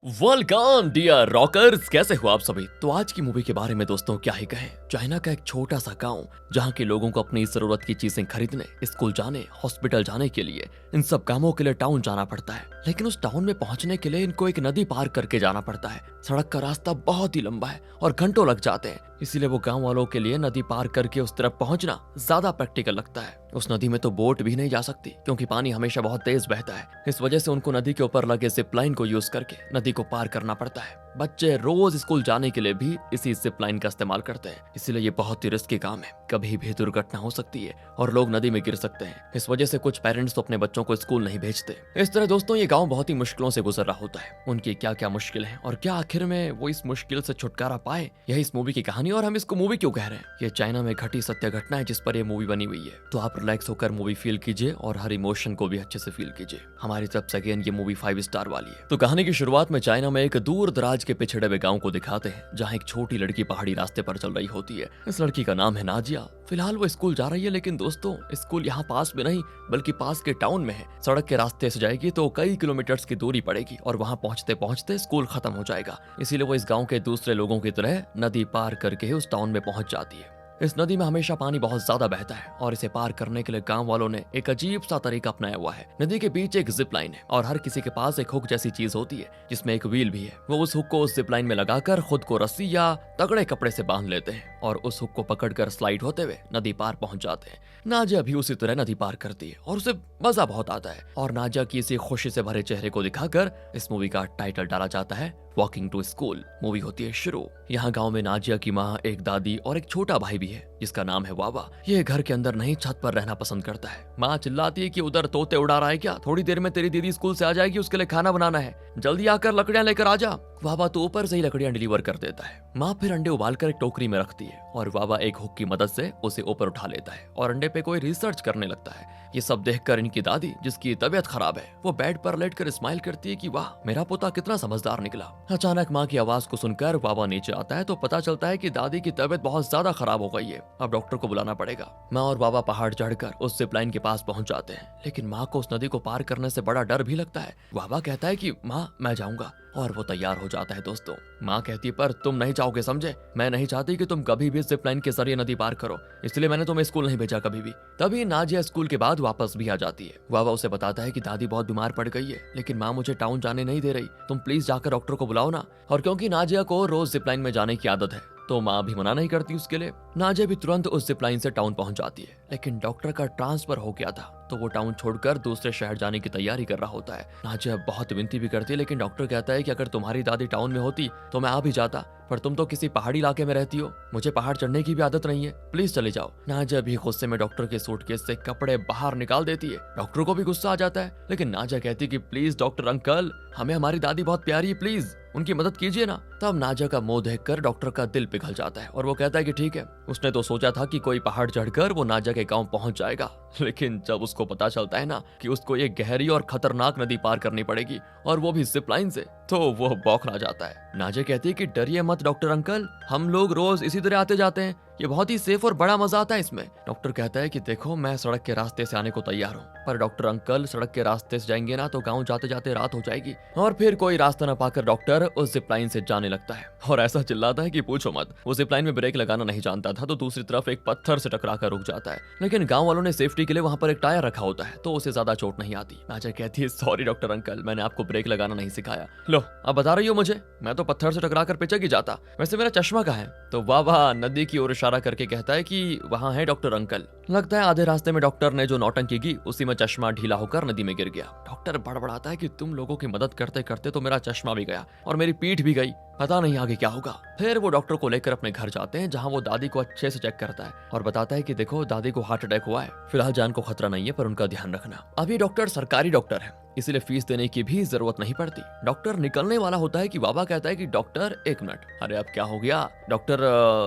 Welcome dear rockers, कैसे हो आप सभी। तो आज की मूवी के बारे में दोस्तों क्या ही कहें। चाइना का एक छोटा सा गांव जहां के लोगों को अपनी जरूरत की चीजें खरीदने, स्कूल जाने, हॉस्पिटल जाने के लिए, इन सब कामों के लिए टाउन जाना पड़ता है। लेकिन उस टाउन में पहुंचने के लिए इनको एक नदी पार करके जाना पड़ता है। सड़क का रास्ता बहुत ही लंबा है और घंटों लग जाते हैं। इसीलिए वो गांव वालों के लिए नदी पार करके उस तरफ पहुंचना ज्यादा प्रैक्टिकल लगता है। उस नदी में तो बोट भी नहीं जा सकती क्योंकि पानी हमेशा बहुत तेज बहता है। इस वजह से उनको नदी के ऊपर लगे जिप लाइन को यूज करके नदी को पार करना पड़ता है। बच्चे रोज स्कूल जाने के लिए भी इसी जिप लाइन का इस्तेमाल करते हैं। इसीलिए ये बहुत ही रिस्की काम है, कभी भी दुर्घटना हो सकती है और लोग नदी में गिर सकते हैं। इस वजह से कुछ पेरेंट्स तो अपने बच्चों को स्कूल नहीं भेजते। इस तरह दोस्तों ये गांव बहुत ही मुश्किलों से गुजर रहा होता है। उनकी क्या क्या मुश्किल है और क्या आखिर में वो इस मुश्किल से छुटकारा पाए, यही इस मूवी की कहानी। और हम इसको मूवी क्यों कह रहे हैं, ये चाइना में घटी सत्य घटना है जिस पर ये मूवी बनी हुई है। तो आप रिलैक्स होकर मूवी फील कीजिए और हर इमोशन को भी अच्छे से फील कीजिए। हमारी तरफ से अगेन ये मूवी 5 स्टार वाली है। तो कहानी की शुरुआत में चाइना में एक दूर दराज के पिछड़े हुए गांव को दिखाते हैं जहां एक छोटी लड़की पहाड़ी रास्ते पर चल रही होती है। इस लड़की का नाम है नाजिया। फिलहाल वो स्कूल जा रही है, लेकिन दोस्तों स्कूल यहाँ पास में नहीं बल्कि पास के टाउन में है। सड़क के रास्ते से जाएगी तो कई किलोमीटर्स की दूरी पड़ेगी और वहां पहुंचते पहुंचते स्कूल खत्म हो जाएगा। इसीलिए वो इस गांव के दूसरे लोगों की तरह नदी पार करके ही उस टाउन में पहुंच जाती है। इस नदी में हमेशा पानी बहुत ज्यादा बहता है और इसे पार करने के लिए गांव वालों ने एक अजीब सा तरीका अपनाया हुआ है। नदी के बीच एक जिप लाइन है और हर किसी के पास एक हुक जैसी चीज होती है जिसमें एक व्हील भी है। वो उस हुक को उस जिप लाइन में लगाकर खुद को रस्सी या तगड़े कपड़े से बांध लेते हैं और उस हुक को पकड़कर स्लाइड होते हुए नदी पार पहुंच जाते हैं। नाजिया भी उसी तरह नदी पार करती है और उसे मजा बहुत आता है। और नाजिया की इसी खुशी से भरे चेहरे को दिखाकर इस मूवी का टाइटल डाला जाता है वॉकिंग टू स्कूल। मूवी होती है शुरू। यहाँ गांव में नाजिया की माँ, एक दादी और एक छोटा भाई भी है जिसका नाम है वावा। ये घर के अंदर नहीं छत पर रहना पसंद करता है। माँ चिल्लाती है कि उधर तोते उड़ा रहा है क्या, थोड़ी देर में तेरी दीदी स्कूल से आ जाएगी, उसके लिए खाना बनाना है, जल्दी आकर लकड़ियां लेकर आ जा। वावा तो ऊपर से ही लकड़ियां डिलीवर कर देता है। माँ फिर अंडे उबालकर एक टोकरी में रखती है और वावा एक हुक की मदद से उसे ऊपर उठा लेता है और अंडे पे कोई रिसर्च करने लगता है। ये सब देखकर इनकी दादी, जिसकी तबीयत खराब है, वो बेड पर लेटकर स्माइल करती है कि वाह मेरा पोता कितना समझदार निकला। अचानक माँ की आवाज को सुनकर वावा नीचे आता है तो पता चलता है कि दादी की तबीयत बहुत ज्यादा खराब हो गई है, अब डॉक्टर को बुलाना पड़ेगा। माँ और बाबा पहाड़ चढ़कर उस जिप लाइन के पास पहुंच जाते हैं, लेकिन माँ को उस नदी को पार करने से बड़ा डर भी लगता है। बाबा कहता है कि माँ मैं जाऊंगा और वो तैयार हो जाता है। दोस्तों माँ कहती है पर तुम नहीं जाओगे, समझे, मैं नहीं चाहती कि तुम कभी भी जिप लाइन के जरिए नदी पार करो, इसलिए मैंने तुम्हें स्कूल नहीं भेजा कभी भी। तभी नाजिया स्कूल के बाद वापस भी आ जाती है। बाबा उसे बताता है कि दादी बहुत बीमार पड़ गई है, लेकिन माँ मुझे टाउन जाने नहीं दे रही, तुम प्लीज जाकर डॉक्टर को बुलाओ ना। और क्योंकि नाजिया को रोज जिप लाइन में जाने की आदत है तो माँ भी मना नहीं करती उसके लिए। नाजिया भी तुरंत उस जिप लाइन से टाउन पहुंच जाती है, लेकिन डॉक्टर का ट्रांसफर हो गया था तो वो टाउन छोड़कर दूसरे शहर जाने की तैयारी कर रहा होता है। नाजिया बहुत विनती भी करती है, लेकिन डॉक्टर कहता है कि अगर तुम्हारी दादी टाउन में होती तो मैं आ भी जाता, पर तुम तो किसी पहाड़ी इलाके में रहती हो, मुझे पहाड़ चढ़ने की भी आदत नहीं है, प्लीज चले जाओ। नाजिया भी गुस्से में डॉक्टर के सूटकेस से कपड़े बाहर निकाल देती है। डॉक्टर को भी गुस्सा आ जाता है, लेकिन नाजिया कहती है कि प्लीज डॉक्टर अंकल, हमें हमारी दादी बहुत प्यारी है, प्लीज उनकी मदद कीजिए ना। तब नाजिया का मुंह देखकर डॉक्टर का दिल पिघल जाता है और वो कहता है कि ठीक है। उसने तो सोचा था कि कोई पहाड़ चढ़कर वो नाजिया के गांव पहुंच जाएगा, लेकिन जब उसको पता चलता है ना कि उसको ये गहरी और खतरनाक नदी पार करनी पड़ेगी और वो भी जिप लाइन से, तो वो बौखला जाता है। नाजिया कहती है कि डरिए मत डॉक्टर अंकल, हम लोग रोज इसी तरह आते जाते हैं, ये बहुत ही सेफ और बड़ा मजा आता है इसमें। डॉक्टर कहता है कि देखो मैं सड़क के रास्ते से आने को तैयार हूँ, पर डॉक्टर अंकल सड़क के रास्ते से जाएंगे ना तो गांव जाते जाते रात हो जाएगी। और फिर कोई रास्ता न पाकर डॉक्टर उस जिप लाइन से जाने लगता है और ऐसा चिल्लाता है कि पूछो मत। वो जिप लाइन में ब्रेक लगाना नहीं जानता था तो दूसरी तरफ एक पत्थर से टकराकर रुक जाता है, लेकिन गांव वालों ने सेफ्टी के लिए वहां पर एक टायर रखा होता है तो उसे ज्यादा चोट नहीं आती। नाजिया कहती है सॉरी डॉक्टर अंकल, मैंने आपको ब्रेक लगाना नहीं सिखाया। लो अब बता रही हो मुझे, मैं तो पत्थर से टकराकर पिचक ही जाता, वैसे मेरा चश्मा कहाँ है। तो वाह नदी की ओर इशारा करके कहता है कि वहां है डॉक्टर अंकल। लगता है आधे रास्ते में डॉक्टर ने जो नौटंकी की उसी में चश्मा ढीला होकर नदी में गिर गया। डॉक्टर बड़बड़ाता है कि तुम लोगों की मदद करते करते तो मेरा चश्मा भी गया और मेरी पीठ भी गई, पता नहीं आगे क्या होगा। फिर वो डॉक्टर को लेकर अपने घर जाते हैं जहां वो दादी को अच्छे से चेक करता है और बताता है कि देखो दादी को हार्ट अटैक हुआ है, फिलहाल जान को खतरा नहीं है पर उनका ध्यान रखना। अभी डॉक्टर सरकारी डॉक्टर है इसलिए फीस देने की भी जरूरत नहीं पड़ती। डॉक्टर निकलने वाला होता है कि बाबा कहता है कि डॉक्टर एक मिनट, अरे अब क्या हो गया डॉक्टर,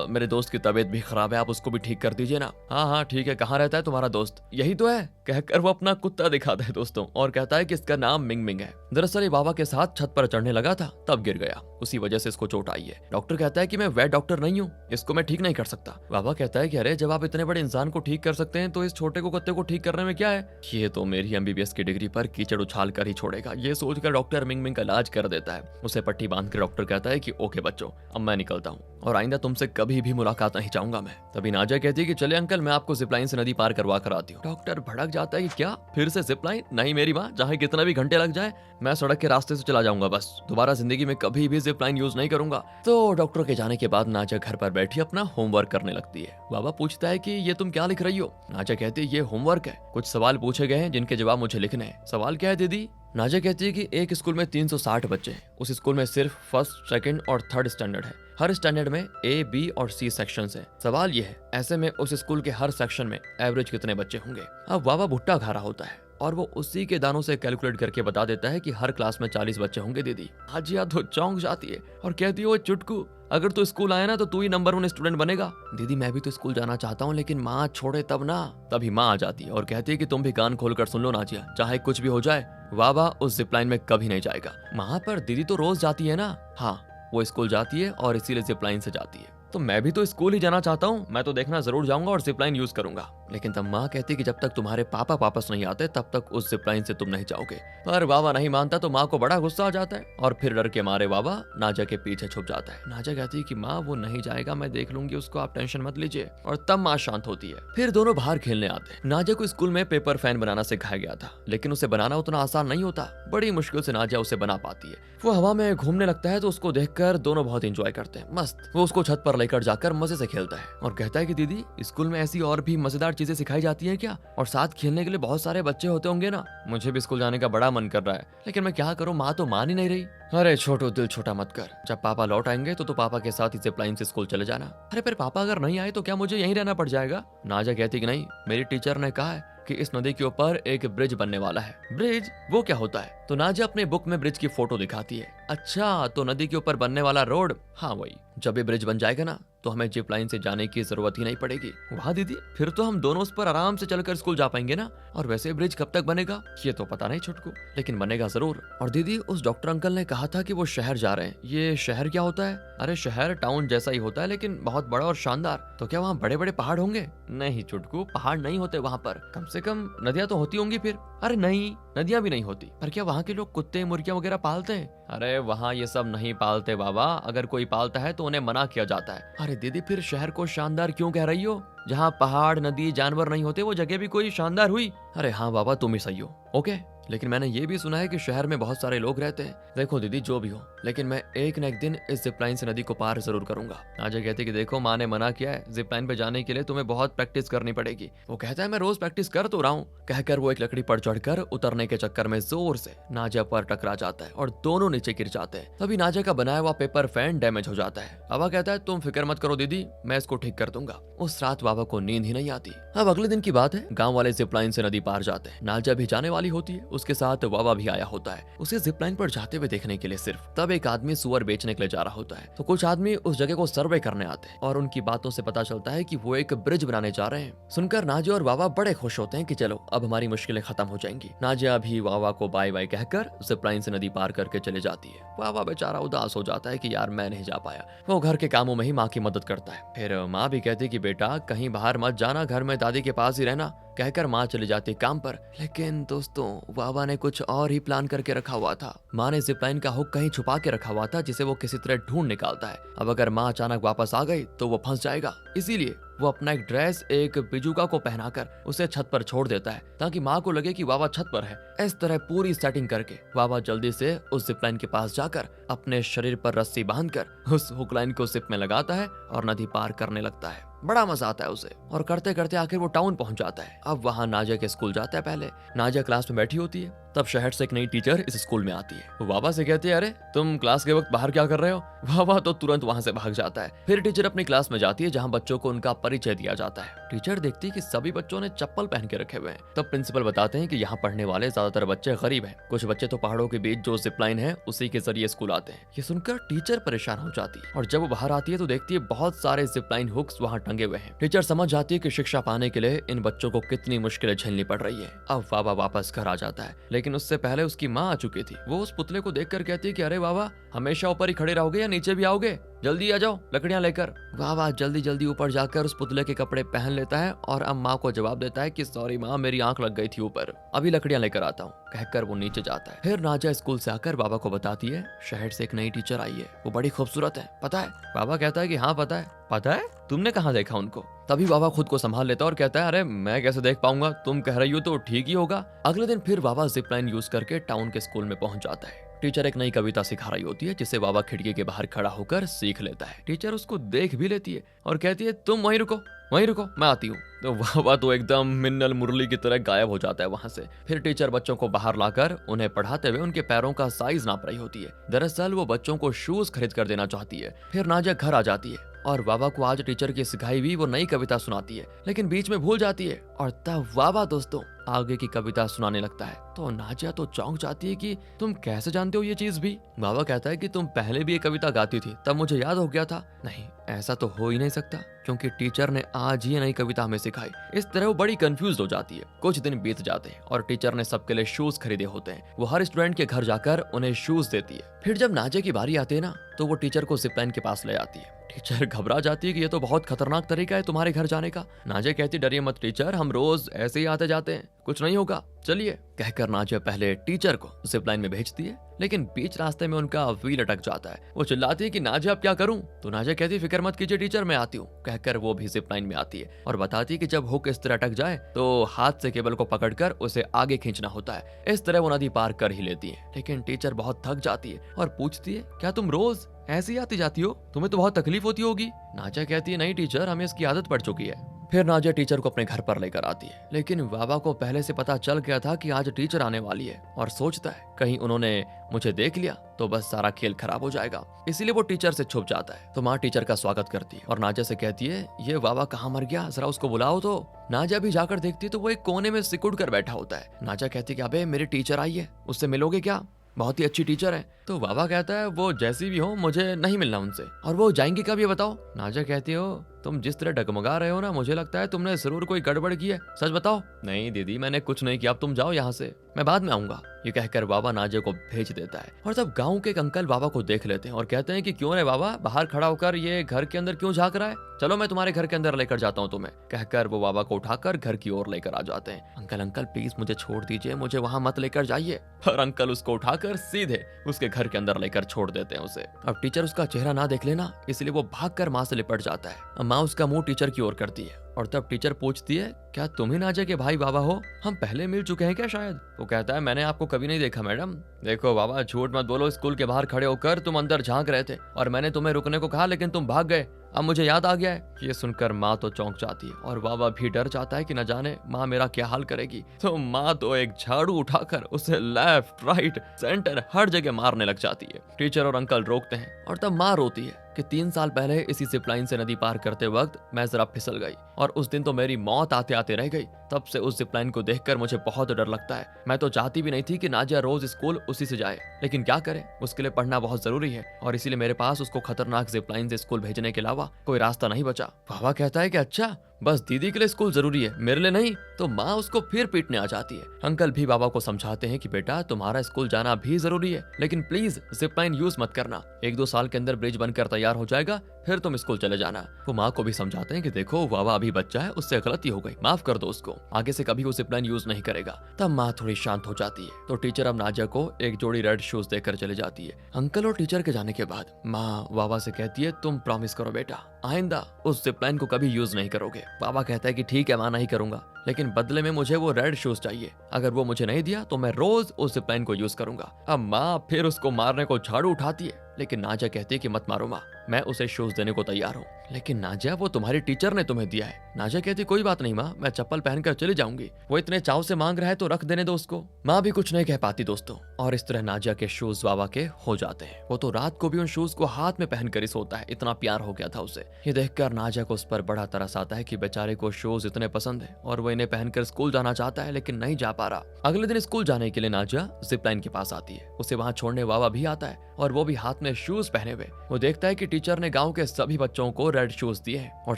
मेरे दोस्त की तबीयत भी खराब है, आप उसको भी ठीक कर दीजिए ना। हाँ हाँ ठीक है के कहाँ रहता है तुम्हारा दोस्त? यही तो है, कहकर वो अपना कुत्ता दिखाता है दोस्तों, और कहता है कि इसका नाम मिंग मिंग है। दरअसल ये बाबा के साथ छत पर चढ़ने लगा था, तब गिर गया, उसी वजह से इसको चोट आई है। डॉक्टर कहता है कि मैं वेट डॉक्टर नहीं हूँ, इसको मैं ठीक नहीं कर सकता। बाबा कहता है कि अरे जब आप इतने बड़े इंसान को ठीक कर सकते हैं तो इस छोटे को कुत्ते को ठीक करने में क्या है? ये तो मेरी एमबीबीएस की डिग्री पर कीचड़ उछाल कर ही छोड़ेगा। ये सोचकर डॉक्टर मिंग मिंग का इलाज कर देता है। उसे पट्टी बांध कर डॉक्टर कहता है कि ओके बच्चों, अब मैं निकलता हूँ और आइंदा तुमसे कभी भी मुलाकात नहीं चाहूंगा मैं। तभी नाजा कहती है कि चले अंकल, मैं आपको जिपलाइन से नदी पार करवा कर आती हूँ। डॉक्टर भड़क जाता है कि क्या फिर से जिपलाइन? नहीं मेरी माँ, चाहे कितना भी घंटे लग जाए मैं सड़क के रास्ते से चला जाऊंगा, बस दोबारा जिंदगी में कभी भी जिपलाइन यूज नहीं करूंगा। तो डॉक्टर के जाने के बाद नाजा घर पर बैठी अपना होमवर्क करने लगती है। बाबा पूछता है कि ये तुम क्या लिख रही हो? नाजा कहती है ये होमवर्क है, कुछ सवाल पूछे गए हैं जिनके जवाब मुझे लिखने हैं। सवाल क्या है दीदी? नाजा कहती है कि एक स्कूल में 360 बच्चे हैं, उस स्कूल में सिर्फ फर्स्ट, सेकंड और थर्ड स्टैंडर्ड है। हर स्टैंडर्ड में ए, बी और सी सेक्शंस हैं। सवाल ये है, ऐसे में उस स्कूल के हर सेक्शन में एवरेज कितने बच्चे होंगे? अब बाबा भुट्टा खा रहा होता है और वो उसी के दानों से कैलकुलेट करके बता देता है कि हर क्लास में 40 बच्चे होंगे दीदी। हाजिया तो चौंक जाती है और कहती है, वो चुटकू, अगर तू स्कूल आया ना तो तू ही नंबर 1 स्टूडेंट बनेगा। दीदी मैं भी तो स्कूल जाना चाहता हूँ, लेकिन माँ छोड़े तब ना। तभी माँ आ जाती है और कहती है कि तुम भी कान खोलकर सुन लो नाजिया, चाहे कुछ भी हो जाए बाबा उस जिपलाइन में कभी नहीं जाएगा। माँ पर दीदी तो रोज जाती है ना? हाँ, वो स्कूल जाती है और इसीलिए जिपलाइन से जाती है। तो मैं भी तो स्कूल ही जाना चाहता हूँ, मैं तो देखना जरूर जाऊंगा और जिपलाइन यूज करूंगा। लेकिन तब माँ कहती कि जब तक तुम्हारे पापा वापस नहीं आते तब तक उस जिपलाइन से तुम नहीं जाओगे। पर बाबा नहीं मानता तो माँ को बड़ा गुस्सा आ जाता है और फिर डर के मारे बाबा नाजा के पीछे छुप जाता है। नाजा कहती है कि माँ वो नहीं जाएगा, मैं देख लूंगी उसको, आप टेंशन मत लीजिए। और तब माँ शांत होती है। फिर दोनों बाहर खेलने आते हैं। नाजा को स्कूल में पेपर फैन बनाना सिखाया गया था, लेकिन उसे बनाना उतना आसान नहीं होता। बड़ी मुश्किल से नाजा उसे बना पाती है। वो हवा में घूमने लगता है तो उसको देखकर दोनों बहुत एंजॉय करते हैं, मस्त। वो उसको छत पर लेकर जाकर मजे से खेलता है और कहता है कि दीदी स्कूल में ऐसी और भी मजेदार चीजें सिखाई जाती हैं क्या? और साथ खेलने के लिए बहुत सारे बच्चे होते होंगे ना? मुझे भी स्कूल जाने का बड़ा मन कर रहा है, लेकिन मैं क्या करूं, माँ तो मान ही नहीं रही। अरे छोटू, दिल छोटा मत कर, जब पापा लौट आएंगे तो पापा के साथ ही जिपलाइन से स्कूल चले जाना। अरे पर पापा अगर नहीं आए तो क्या मुझे यहीं रहना पड़ जाएगा? नाजा कहती कि नहीं, मेरी टीचर ने कहा है कि इस नदी के ऊपर एक ब्रिज बनने वाला है। ब्रिज? वो क्या होता है? तो नाजा अपने बुक में ब्रिज की फोटो दिखाती है। अच्छा, तो नदी के ऊपर बनने वाला रोड? हाँ वही। जब ये ब्रिज बन जाएगा ना तो हमें जिप लाइन से जाने की जरूरत ही नहीं पड़ेगी। वाह दीदी, फिर तो हम दोनों उस पर आराम से चलकर स्कूल जा पाएंगे ना। और वैसे ब्रिज कब तक बनेगा ये तो पता नहीं छुटकू, लेकिन बनेगा जरूर। और दीदी उस डॉक्टर अंकल ने कहा था कि वो शहर जा रहे हैं, ये शहर क्या होता है? अरे शहर टाउन जैसा ही होता है, लेकिन बहुत बड़ा और शानदार। तो क्या वहाँ बड़े बड़े पहाड़ होंगे? नहीं छुटकू, पहाड़ नहीं होते वहाँ पर, कम से कम नदियाँ तो होती होंगी फिर। अरे नहीं, नदियाँ भी नहीं होती। पर क्या वहाँ के लोग कुत्ते मुर्गियाँ वगैरह पालते हैं? अरे वहाँ ये सब नहीं पालते बाबा, अगर कोई पालता है तो उन्हें मना किया जाता है। अरे दीदी फिर शहर को शानदार क्यों कह रही हो? जहाँ पहाड़, नदी, जानवर नहीं होते वो जगह भी कोई शानदार हुई? अरे हाँ बाबा, तुम ही सही हो। ओके, लेकिन मैंने ये भी सुना है कि शहर में बहुत सारे लोग रहते हैं। देखो दीदी जो भी हो, लेकिन मैं एक न एक दिन इस जिपलाइन से नदी को पार जरूर करूंगा। नाजा कहती कि देखो माँ ने मना किया है, जिपलाइन पे जाने के लिए तुम्हें बहुत प्रैक्टिस करनी पड़ेगी। वो कहता है मैं रोज प्रैक्टिस कर तो रहा हूँ। कहकर वो एक लकड़ी पर चढ़कर उतरने के चक्कर में जोर से नाजा पर टकरा जाता है और दोनों नीचे गिर जाते हैं। तभी नाजा का बनाया हुआ पेपर फैन डैमेज हो जाता है। बाबा कहता है तुम फिक्र मत करो दीदी, मैं इसको ठीक कर दूंगा। उस रात बाबा को नींद ही नहीं आती। अब अगले दिन की बात है, गाँव वाले जिपलाइन से नदी पार जाते हैं। नाजा भी जाने वाली होती है, उसके साथ बाबा भी आया होता है उसे जिपलाइन पर जाते हुए देखने के लिए। सिर्फ तब एक आदमी सुअर बेचने के लिए जा रहा होता है। तो कुछ आदमी उस जगह को सर्वे करने आते हैं और उनकी बातों से पता चलता है कि वो एक ब्रिज बनाने जा रहे हैं। सुनकर नाजिया और बाबा बड़े खुश होते हैं कि चलो अब हमारी मुश्किलें खत्म हो जाएंगी। नाजिया भी बाबा को बाय बाय कहकर जिपलाइन से नदी पार करके चले जाती है। बाबा बेचारा उदास हो जाता है कि यार मैं नहीं जा पाया। वो घर के कामों में ही माँ की मदद करता है। फिर माँ भी कहती कि बेटा कहीं बाहर मत जाना, घर में दादी के पास ही रहना। कहकर माँ चली जाती काम पर। लेकिन दोस्तों बाबा ने कुछ और ही प्लान करके रखा हुआ था। माँ ने जिपलाइन का हुक कहीं छुपा के रखा हुआ था जिसे वो किसी तरह ढूंढ निकालता है। अब अगर माँ अचानक वापस आ गई तो वो फंस जाएगा, इसीलिए वो अपना एक ड्रेस एक बिजुका को पहनाकर उसे छत पर छोड़ देता है ताकि माँ को लगे कि बाबा छत पर है। इस तरह पूरी सेटिंग करके बाबा जल्दी से उस जिपलाइन के पास जाकर अपने शरीर पर रस्सी बांधकर उस हुक लाइन को जिप में लगाता है और नदी पार करने लगता है। बड़ा मजा आता है उसे और करते करते आखिर वो टाउन पहुंच जाता है। अब वहाँ नाजिया के स्कूल जाता है। पहले नाजिया क्लास में बैठी होती है तब शहर से एक नई टीचर इस स्कूल में आती है। वो बाबा से कहती है, अरे तुम क्लास के वक्त बाहर क्या कर रहे हो? बाबा तो तुरंत वहाँ से भाग जाता है। फिर टीचर अपनी क्लास में जाती है जहाँ बच्चों को उनका परिचय दिया जाता है। टीचर देखती है कि सभी बच्चों ने चप्पल पहन के रखे हुए हैं। तब प्रिंसिपल बताते हैं कि यहाँ पढ़ने वाले ज्यादातर बच्चे गरीब हैं। कुछ बच्चे तो पहाड़ों के बीच जो जिपलाइन है उसी के जरिए स्कूल आते हैं। ये सुनकर टीचर परेशान हो जाती है और जब वो बाहर आती है तो देखती है बहुत सारे जिपलाइन हुक्स वहाँ टंगे हुए हैं। टीचर समझ जाती है कि शिक्षा पाने के लिए इन बच्चों को कितनी मुश्किलें झेलनी पड़ रही है। अब बाबा वापस घर आ जाता है, लेकिन उससे पहले उसकी माँ आ चुकी थी। वो उस पुतले को देखकर कहती है कि अरे बाबा, हमेशा ऊपर ही खड़े रहोगे या नीचे भी आओगे? जल्दी आ जाओ लकड़ियां लेकर। बाबा जल्दी जल्दी ऊपर जाकर उस पुतले के कपड़े पहन लेता है और अब माँ को जवाब देता है कि सॉरी माँ, मेरी आंख लग गई थी ऊपर, अभी लकड़ियां लेकर आता हूँ, कहकर वो नीचे जाता है। फिर नाजा स्कूल से आकर बाबा को बताती है, शहर से एक नई टीचर आई है, वो बड़ी खूबसूरत है, पता है? बाबा कहता है कि हाँ पता है। पता है? तुमने कहाँ देखा उनको? तभी बाबा खुद को संभाल लेता है और कहता है, अरे मैं कैसे देख पाऊंगा, तुम कह रही हो तो ठीक ही होगा। अगले दिन फिर बाबा जिपलाइन यूज करके टाउन के स्कूल में पहुंच जाता है। टीचर एक नई कविता सिखा रही होती है जिसे बाबा खिड़की के बाहर खड़ा होकर सीख लेता है। टीचर उसको देख भी लेती है और कहती है, तुम वहीं रुको मैं आती हूँ। तो बाबा तो एकदम मिन्नल मुरली की तरह गायब हो जाता है वहां से। फिर टीचर बच्चों को बाहर लाकर उन्हें पढ़ाते हुए उनके पैरों का साइज नाप रही होती है। दरअसल वो बच्चों को शूज खरीद कर देना चाहती है। फिर नाजा घर आ जाती है और बाबा को आज टीचर की सिखाई हुई वो नई कविता सुनाती है, लेकिन बीच में भूल जाती है और तब बाबा दोस्तों आगे की कविता सुनाने लगता है। तो नाजिया तो चौंक जाती है कि तुम कैसे जानते हो ये चीज भी? बाबा कहता है कि तुम पहले भी ये कविता गाती थी, तब मुझे याद हो गया था। नहीं, ऐसा तो हो ही नहीं सकता, क्योंकि टीचर ने आज ही नई कविता हमें सिखाई। इस तरह वो बड़ी कंफ्यूज हो जाती है। कुछ दिन बीत जाते हैं और टीचर ने सबके लिए शूज खरीदे होते हैं। वो हर स्टूडेंट के घर जाकर उन्हें शूज देती है। फिर जब नाजिया की बारी आती है ना, तो वो टीचर को जिपलाइन के पास ले आती है। टीचर घबरा जाती है कि ये तो बहुत खतरनाक तरीका है तुम्हारे घर जाने का। नाजिया कहती, डरिए मत टीचर, हम रोज ऐसे ही आते जाते हैं, कुछ नहीं होगा, चलिए। कहकर नाजिया पहले टीचर को जिपलाइन में भेजती है, लेकिन बीच रास्ते में उनका व्हील अटक जाता है। वो चिल्लाती है कि नाजिया अब क्या करूं? तो नाजिया कहती है, फिक्र मत कीजिए टीचर, मैं आती हूँ। कहकर वो भी जिपलाइन में आती है और बताती है कि जब हुक इस तरह अटक जाए तो हाथ से केबल को पकड़कर उसे आगे खींचना होता है। इस तरह वो नदी पार कर ही लेती है। लेकिन टीचर बहुत थक जाती है और पूछती है, क्या तुम रोज ऐसी आती जाती हो? तुम्हें तो बहुत तकलीफ होती होगी। नाजिया कहती है, नहीं टीचर, हमें इसकी आदत पड़ चुकी है। फिर नाजिया टीचर को अपने घर पर लेकर आती है, लेकिन बाबा को पहले से पता चल गया था कि आज टीचर आने वाली है और सोचता है कहीं उन्होंने मुझे देख लिया तो बस सारा खेल खराब हो जाएगा, इसीलिए वो टीचर से छुप जाता है। तो माँ टीचर का स्वागत करती है और नाजिया से कहती है, ये बाबा कहाँ मर गया, जरा उसको बुलाओ। तो नाजिया भी जाकर देखती है तो वो एक कोने में सिकुड़ कर बैठा होता है। नाजिया कहती है, अबे मेरी टीचर आई है, उससे मिलोगे क्या? बहुत ही अच्छी टीचर है। तो बाबा कहता है, वो जैसी भी हो मुझे नहीं मिलना उनसे। और वो जाएंगी कब ये बताओ? नाजिया कहती हो, तुम जिस तरह डगमगा रहे हो ना, मुझे लगता है तुमने जरूर कोई गड़बड़ की है, सच बताओ। नहीं दीदी, मैंने कुछ नहीं किया, अब तुम जाओ यहाँ से, मैं बाद में आऊंगा। ये कहकर बाबा नाजिया को भेज देता है। और तब गांव के एक अंकल बाबा को देख लेते हैं और कहते हैं कि क्यों रे बाबा, बाहर खड़ा होकर ये घर के अंदर क्यों झांक रहा है? चलो मैं तुम्हारे घर के अंदर लेकर जाता हूँ तुम्हें। कहकर वो बाबा को उठाकर घर की ओर लेकर आ जाते हैं। अंकल अंकल प्लीज मुझे छोड़ दीजिए, मुझे वहां मत लेकर जाइए। और अंकल उसको उठाकर सीधे उसके घर के अंदर लेकर छोड़ देते हैं उसे। अब टीचर उसका चेहरा ना देख लेना, इसलिए वो भागकर माँ से लिपट जाता है। माँ उसका मुंह टीचर की ओर करती है और तब टीचर पूछती है, क्या तुम ही नाजिया के भाई बाबा हो? हम पहले मिल चुके हैं क्या शायद? वो कहता है, मैंने आपको कभी नहीं देखा मैडम। देखो बाबा, झूठ मत बोलो, स्कूल के बाहर खड़े होकर तुम अंदर झांक रहे थे और मैंने तुम्हें रुकने को कहा, लेकिन तुम भाग गए। अब मुझे याद आ गया है। ये सुनकर माँ तो चौंक जाती है और बाबा भी डर जाता है कि न जाने माँ मेरा क्या हाल करेगी। तो माँ तो एक झाड़ू उठाकर उसे लेफ्ट राइट सेंटर हर जगह मारने लग जाती है। टीचर और अंकल रोकते हैं और तब माँ रोती है कि 3 साल पहले इसी जिपलाइन से नदी पार करते वक्त मैं जरा फिसल गई और उस दिन तो मेरी मौत आते आते रह गई। तब से उस जिपलाइन को देखकर मुझे बहुत डर लगता है। मैं तो चाहती भी नहीं थी कि नाजिया रोज स्कूल उसी से जाए, लेकिन क्या करें, उसके लिए पढ़ना बहुत जरूरी है और इसीलिए मेरे पास उसको खतरनाक जिपलाइन से स्कूल भेजने के अलावा कोई रास्ता नहीं बचा। बाबा कहता है कि अच्छा, बस दीदी के लिए स्कूल जरूरी है, मेरे लिए नहीं। तो माँ उसको फिर पीटने आ जाती है। अंकल भी बाबा को समझाते हैं कि बेटा तुम्हारा स्कूल जाना भी जरूरी है, लेकिन प्लीज जिपलाइन यूज मत करना। 1-2 साल के अंदर ब्रिज बनकर तैयार हो जाएगा, फिर तुम स्कूल चले जाना। वो माँ को भी समझाते हैं कि देखो बाबा अभी बच्चा है, उससे गलती हो गई, माफ कर दो उसको, आगे से कभी वो जिपलाइन यूज नहीं करेगा। तब माँ थोड़ी शांत हो जाती है। तो टीचर अब नाजिया को एक जोड़ी रेड शूज देकर चले जाती है। अंकल और टीचर के जाने के बाद माँ बाबा से कहती है, तुम प्रॉमिस करो बेटा, आइंदा उस जिपलाइन को कभी यूज नहीं करोगे। बाबा कहता है कि ठीक है माँ, नहीं करूंगा, लेकिन बदले में मुझे वो रेड शूज चाहिए। अगर वो मुझे नहीं दिया तो मैं रोज उस जिपलाइन को यूज करूंगा। अब माँ फिर उसको मारने को झाड़ू उठाती है, लेकिन नाजिया कहती है कि मत मारो माँ, मैं उसे शूज देने को तैयार हूँ। लेकिन नाजिया वो तुम्हारी टीचर ने तुम्हें दिया है। नाजिया कहती कोई बात नहीं माँ, मैं चप्पल पहनकर चली जाऊंगी, वो इतने चाव से मांग रहा है तो रख देने दो उसको। माँ भी कुछ नहीं कह पाती दोस्तों, और इस तरह नाजिया के शूज वावा के हो जाते हैं। वो तो रात को भी उन शूज को हाथ में पहनकर ही सोता है, इतना प्यार हो गया था उसे। ये देखकर नाजिया को उस पर बड़ा तरस आता है कि बेचारे को शूज इतने पसंद है और वो इन्हें पहनकर स्कूल जाना चाहता है लेकिन नहीं जा पा रहा। अगले दिन स्कूल जाने के लिए नाजिया जिप लाइन के पास आती है। उसे वहां छोड़ने वावा भी आता है और वो भी हाथ में शूज पहने हुए। वो देखता है कि टीचर ने गांव के सभी बच्चों को रेड शूज दिए हैं और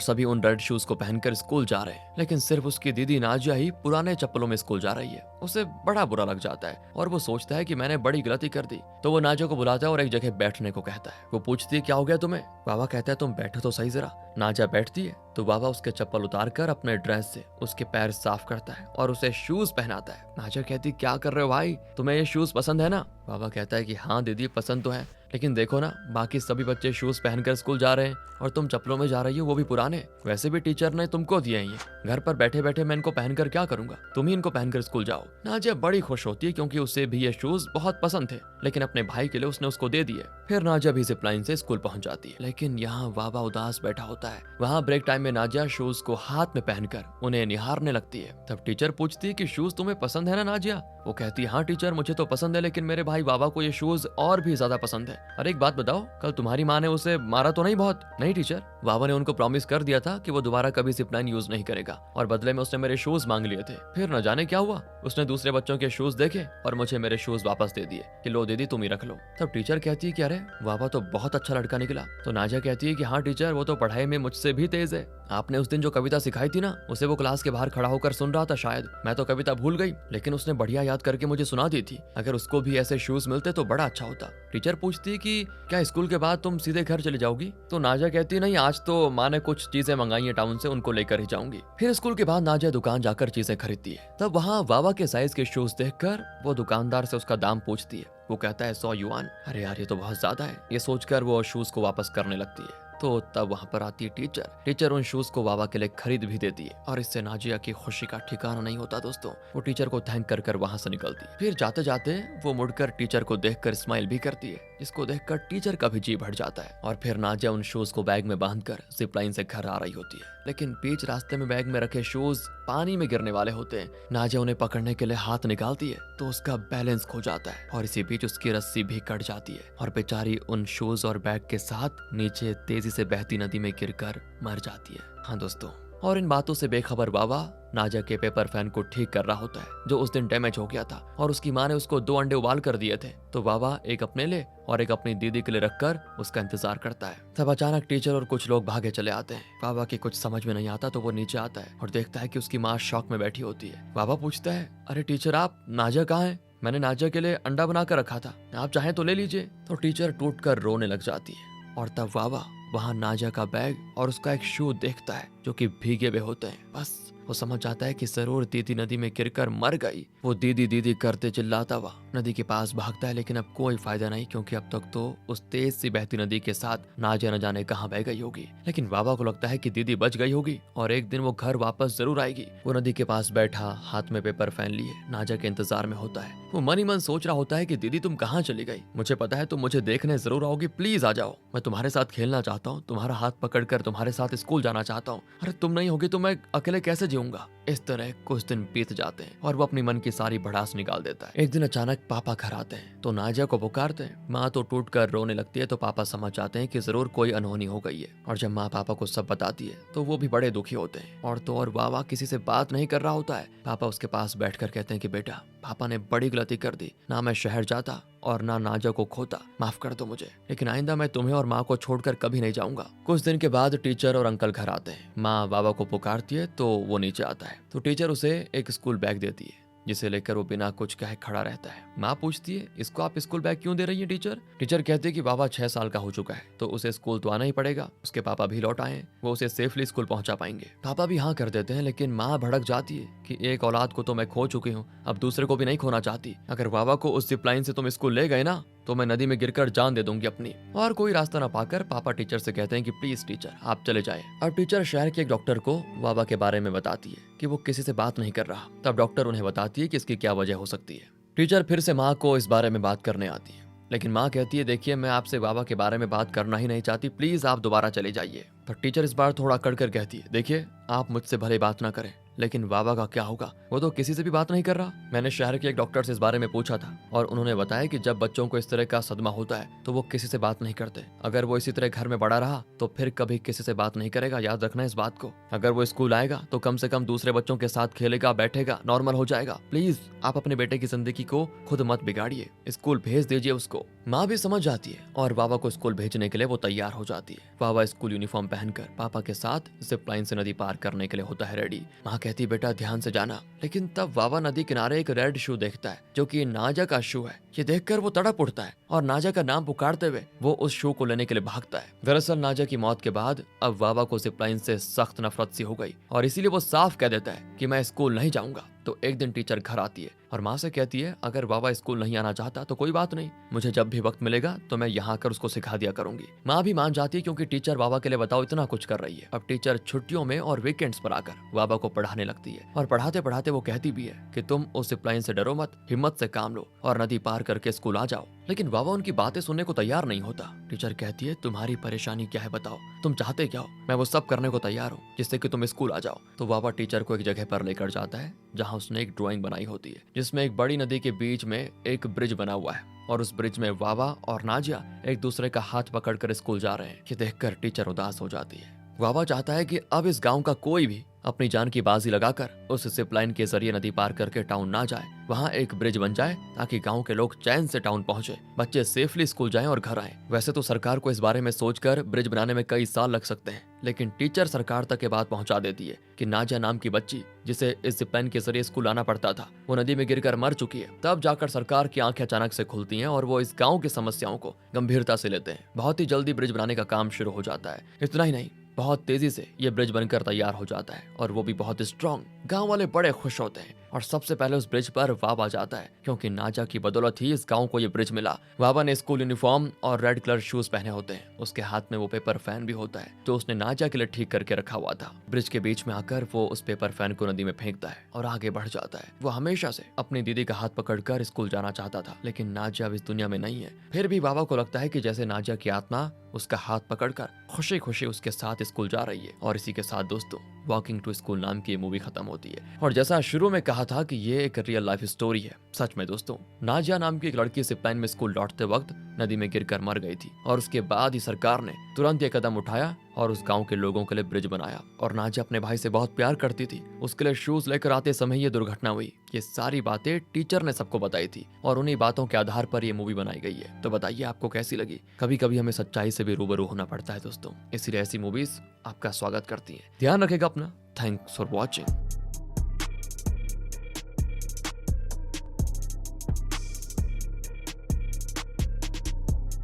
सभी उन रेड शूज को पहनकर स्कूल जा रहे हैं, लेकिन सिर्फ उसकी दीदी नाजिया ही पुराने चप्पलों में स्कूल जा रही है। उसे बड़ा बुरा लग जाता है और वो सोचता है कि मैंने बड़ी गलती कर दी। तो वो नाजिया को बुलाता है और एक जगह बैठने को कहता है। वो पूछती है क्या हो गया तुम्हें? बाबा कहता है तुम बैठो तो सही जरा। नाजिया बैठती है तो बाबा उसके चप्पल उतार कर अपने ड्रेस से उसके पैर साफ करता है और उसे शूज पहनाता है। नाजिया कहती क्या कर रहे हो भाई, तुम्हें ये शूज पसंद है ना? बाबा कहता है कि हाँ दीदी पसंद तो है, लेकिन देखो ना बाकी सभी बच्चे शूज पहनकर स्कूल जा रहे हैं और तुम चप्पलों में जा रही हो, वो भी पुराने। वैसे भी टीचर ने तुमको दिए हैं, ये घर पर बैठे बैठे मैं इनको पहनकर क्या करूंगा, तुम ही इनको पहनकर स्कूल जाओ। नाजिया बड़ी खुश होती है क्योंकि उसे भी ये शूज बहुत पसंद थे, लेकिन अपने भाई के लिए उसने उसको दे दिए। फिर नाजिया भी जिप लाइन से स्कूल पहुंच जाती है, लेकिन यहाँ बाबा उदास बैठा होता है। वहाँ ब्रेक टाइम में नाजिया शूज को हाथ में पहनकर उन्हें निहारने लगती है। तब टीचर पूछती है कि शूज तुम्हें पसंद है ना नाजिया? वो कहती है हाँ टीचर मुझे तो पसंद है, लेकिन मेरे भाई बाबा को ये शूज और भी ज्यादा पसंद है। अरे एक बात बताओ, कल तुम्हारी माँ ने उसे मारा तो नहीं बहुत? नहीं टीचर, बाबा ने उनको प्रॉमिस कर दिया था कि वो दोबारा कभी जिप लाइन यूज नहीं करेगा और बदले में उसने मेरे शूज मांग लिए थे। फिर न जाने क्या हुआ, उसने दूसरे बच्चों के शूज देखे और मुझे मेरे शूज वापस दे दिए कि लो दीदी तुम ही रख लो। तब टीचर कहती है कि अरे बाबा तो बहुत अच्छा लड़का निकला। तो नाजिया कहती है कि हाँ टीचर वो तो पढ़ाई में मुझसे भी तेज है। आपने उस दिन जो कविता सिखाई थी ना, उसे वो क्लास के बाहर खड़ा होकर सुन रहा था शायद। मैं तो कविता भूल गई, लेकिन उसने बढ़िया याद करके मुझे सुना दी थी। अगर उसको भी ऐसे शूज मिलते तो बड़ा अच्छा होता। टीचर पूछती है कि क्या स्कूल के बाद तुम सीधे घर चली जाओगी? तो नाजिया कहती नहीं, आज तो माँ ने कुछ चीजें मंगाई है टाउन से, उनको लेकर ही जाऊंगी। फिर स्कूल के बाद नाजिया दुकान जाकर चीजें खरीदती है। तब वहाँ वावा के साइज के शूज देखकर वो दुकानदार से उसका दाम पूछती है। वो कहता है 100 युआन। अरे यार ये तो बहुत ज्यादा है। ये सोचकर वो शूज को वापस करने लगती है। तो तब वहाँ पर आती है टीचर। टीचर उन शूज को वावा के लिए खरीद भी देती है और इससे नाजिया की खुशी का ठिकाना नहीं होता दोस्तों। वो टीचर को थैंक कर वहाँ से निकलती है। फिर जाते जाते वो मुड़कर टीचर को देखकर स्माइल भी करती है, जिसको देखकर टीचर का भी जी भर जाता है। और फिर नाजिया उन शूज को बैग में बांधकर जिप लाइन से घर आ रही होती है, लेकिन बीच रास्ते में बैग में रखे शूज पानी में गिरने वाले होते हैं। नाजिया उन्हें पकड़ने के लिए हाथ निकालती है तो उसका बैलेंस खो जाता है और इसी बीच उसकी रस्सी भी कट जाती है और बेचारी उन शूज और बैग के साथ नीचे तेजी से बहती नदी में गिरकर मर जाती है। हाँ दोस्तों, और इन बातों से बेखबर बाबा नाजिया के पेपर फैन को ठीक कर रहा होता है, जो उस दिन डैमेज हो गया था और उसकी माँ ने उसको 2 अंडे उबाल कर दिए थे। तो बाबा एक अपने लिए और एक अपनी दीदी के लिए रखकर उसका इंतजार करता है। तब अचानक टीचर और कुछ लोग भागे चले आते हैं। बाबा की कुछ समझ में नहीं आता तो वो नीचे आता है और देखता है कि उसकी माँ शॉक में बैठी होती है। बाबा पूछता है अरे टीचर आप नाजिया कहाँ है? मैंने नाजिया के लिए अंडा बना कर रखा था, आप चाहें तो ले लीजिए। तो टीचर टूट कर रोने लग जाती है और तब बाबा वहाँ नाजिया का बैग और उसका एक शू देखता है जो कि भीगे हुए होते हैं। बस वो समझ जाता है कि जरूर दीदी नदी में गिरकर मर गई। वो दीदी दीदी करते चिल्लाता हुआ नदी के पास भागता है, लेकिन अब कोई फायदा नहीं क्योंकि अब तक तो उस तेज सी बहती नदी के साथ नाजिया न जाने कहाँ बह गई होगी। लेकिन बाबा को लगता है कि दीदी बच गई होगी और एक दिन वो घर वापस जरूर आएगी। वो नदी के पास बैठा हाथ में पेपर फैन लिए नाजिया के इंतजार में होता है। वो मन ही मन सोच रहा होता है कि दीदी तुम कहाँ चली गई? मुझे पता है तुम मुझे देखने जरूर आओगी, प्लीज आ जाओ, मैं तुम्हारे साथ खेलना चाहता हूँ, तुम्हारा हाथ पकड़कर तुम्हारे साथ स्कूल जाना चाहता हूँ। अरे तुम नहीं होगी तो मैं अकेले कैसे जीऊंगा? इस तरह कुछ दिन बीत जाते हैं और वो अपनी मन की सारी भड़ास निकाल देता है। एक दिन अचानक पापा घर आते हैं तो नाजिया को पुकारते हैं। माँ तो टूट कर रोने लगती है तो पापा समझ जाते हैं कि जरूर कोई अनहोनी हो गई है। और जब माँ पापा को सब बताती है तो वो भी बड़े दुखी होते हैं। और तो और बाबा किसी से बात नहीं कर रहा होता है। पापा उसके पास बैठकर कहते हैं कि बेटा पापा ने बड़ी गलती कर दी, ना मैं शहर जाता और ना नाजिया को खोता, माफ कर दो मुझे, लेकिन आइंदा मैं तुम्हें और माँ को छोड़कर कभी नहीं जाऊंगा। कुछ दिन के बाद टीचर और अंकल घर आते हैं। माँ बाबा को पुकारती है तो वो नीचे आता है तो टीचर उसे एक स्कूल बैग देती है जिसे लेकर वो बिना कुछ कहे खड़ा रहता है। माँ पूछती है इसको आप स्कूल बैग क्यों दे रही है टीचर? टीचर कहती है कि बाबा 6 साल का हो चुका है तो उसे स्कूल तो आना ही पड़ेगा, उसके पापा भी लौट आए, वो उसे सेफली स्कूल पहुंचा पाएंगे। पापा भी हाँ कर देते हैं, लेकिन माँ भड़क जाती है कि एक औलाद को तो मैं खो चुकी हूँ, अब दूसरे को भी नहीं खोना चाहती। अगर बाबा को उस जिप लाइन से तुम स्कूल ले गए ना तो मैं नदी में गिरकर जान दे दूंगी अपनी। और कोई रास्ता न पाकर पापा टीचर से कहते हैं कि प्लीज टीचर आप चले जाए। अब टीचर शहर के एक डॉक्टर को बाबा के बारे में बताती है कि वो किसी से बात नहीं कर रहा। तब डॉक्टर उन्हें बताती है कि इसकी क्या वजह हो सकती है। टीचर फिर से माँ को इस बारे में बात करने आती है, लेकिन माँ कहती है देखिए मैं आपसे बाबा के बारे में बात करना ही नहीं चाहती, प्लीज आप दोबारा चले जाइए। पर टीचर इस बार थोड़ा अकड़ कर कहती है, देखिए आप मुझसे भले बात ना करें, लेकिन वावा का क्या होगा, वो तो किसी से भी बात नहीं कर रहा। मैंने शहर के एक डॉक्टर से इस बारे में पूछा था और उन्होंने बताया कि जब बच्चों को इस तरह का सदमा होता है तो वो किसी से बात नहीं करते। अगर वो इसी तरह घर में बड़ा रहा तो फिर कभी किसी से बात नहीं करेगा, याद रखना इस बात को। अगर वो स्कूल आएगा तो कम से कम दूसरे बच्चों के साथ खेलेगा, बैठेगा, नॉर्मल हो जाएगा। प्लीज आप अपने बेटे की जिंदगी को खुद मत बिगाड़िए, स्कूल भेज दीजिए उसको। माँ भी समझ जाती है और वावा को स्कूल भेजने के लिए वो तैयार हो जाती है। वावा स्कूल यूनिफॉर्म पहनकर पापा के साथ जिप लाइन से नदी पार करने के लिए होता है रेडी। माँ कहती है, बेटा ध्यान से जाना। लेकिन तब वावा नदी किनारे एक रेड शू देखता है जो कि नाजा का शू है। ये देखकर वो तड़प उठता है और नाजा का नाम पुकारते हुए वो उस शू को लेने के लिए भागता है। दरअसल नाजा की मौत के बाद अब वावा को जिप लाइन से सख्त नफरत सी हो गई और इसीलिए वो साफ कह देता है कि मैं स्कूल नहीं जाऊंगा। तो एक दिन टीचर घर आती है और माँ से कहती है, अगर वावा स्कूल नहीं आना चाहता तो कोई बात नहीं, मुझे जब भी वक्त मिलेगा तो मैं यहाँ आकर उसको सिखा दिया करूंगी। माँ भी मान जाती है क्योंकि टीचर वावा के लिए बताओ इतना कुछ कर रही है। अब टीचर छुट्टियों में और वीकेंड्स पर आकर वावा को पढ़ाने लगती है और पढ़ाते पढ़ाते वो कहती भी है कि तुम उस जिप लाइन से डरो मत, हिम्मत से काम लो और नदी पार करके स्कूल आ जाओ। लेकिन वावा उनकी बातें सुनने को तैयार नहीं होता। टीचर कहती है, तुम्हारी परेशानी क्या है बताओ, तुम चाहते क्या हो, मैं वो सब करने को तैयार हूँ जिससे कि तुम स्कूल आ जाओ। तो वावा टीचर को एक जगह पर लेकर जाता है जहाँ उसने एक ड्राइंग बनाई होती है जिसमें एक बड़ी नदी के बीच में एक ब्रिज बना हुआ है और उस ब्रिज में वावा और नाजिया एक दूसरे का हाथ पकड़कर स्कूल जा रहे हैं। ये देखकर टीचर उदास हो जाती है। वावा चाहता है कि अब इस गांव का कोई भी अपनी जान की बाजी लगाकर उस जिप लाइन के जरिए नदी पार करके टाउन ना जाए, वहाँ एक ब्रिज बन जाए ताकि गांव के लोग चैन से टाउन पहुंचे, बच्चे सेफली स्कूल जाएं और घर आएं। वैसे तो सरकार को इस बारे में सोचकर ब्रिज बनाने में कई साल लग सकते हैं, लेकिन टीचर सरकार तक ये बात पहुंचा देती है कि नाजिया नाम की बच्ची जिसे इस जिप लाइन के जरिए स्कूल आना पड़ता था वो नदी में गिरकर मर चुकी है। तब जाकर सरकार की आंखें अचानक से खुलती हैं और वो इस गाँव की समस्याओं को गंभीरता से लेते हैं। बहुत ही जल्दी ब्रिज बनाने का काम शुरू हो जाता है। इतना ही नहीं, बहुत तेजी से ये ब्रिज बनकर तैयार हो जाता है और वो भी बहुत स्ट्रॉन्ग। गांव वाले बड़े खुश होते हैं और सबसे पहले उस ब्रिज पर वावा जाता है क्योंकि नाजा की बदौलत ही इस गांव को ये ब्रिज मिला। वावा ने स्कूल यूनिफॉर्म और रेड कलर शूज पहने होते हैं। उसके हाथ में वो पेपर फैन भी होता है जो उसने नाजा के लिए ठीक करके रखा हुआ था। ब्रिज के बीच में आकर वो उस पेपर फैन को नदी में फेंकता है और आगे बढ़ जाता है। वो हमेशा से अपनी दीदी का हाथ पकड़कर स्कूल जाना चाहता था, लेकिन नाजिया अब इस दुनिया में नहीं है। फिर भी वावा को लगता है कि जैसे नाजिया की आत्मा उसका हाथ पकड़कर खुशी खुशी उसके साथ स्कूल जा रही है। और इसी के साथ दोस्तों, वॉकिंग टू स्कूल नाम की ये मूवी खत्म होती है। और जैसा शुरू में कहा था कि ये एक रियल लाइफ स्टोरी है, सच में दोस्तों नाजिया नाम की एक लड़की जिप लाइन में स्कूल लौटते वक्त नदी में गिरकर मर गई थी और उसके बाद ही सरकार ने तुरंत ये कदम उठाया और उस गांव के लोगों के लिए ब्रिज बनाया। और नाजिया अपने भाई से बहुत प्यार करती थी, उसके लिए शूज लेकर आते समय ये दुर्घटना हुई। ये सारी बातें टीचर ने सबको बताई थी और उन्हीं बातों के आधार पर ये मूवी बनाई गई है। तो बताइए आपको कैसी लगी। कभी कभी हमें सच्चाई से भी रूबरू होना पड़ता है दोस्तों, इसीलिए ऐसी मूवीज आपका स्वागत करती है। ध्यान रखेगा अपना। Thanks for watching.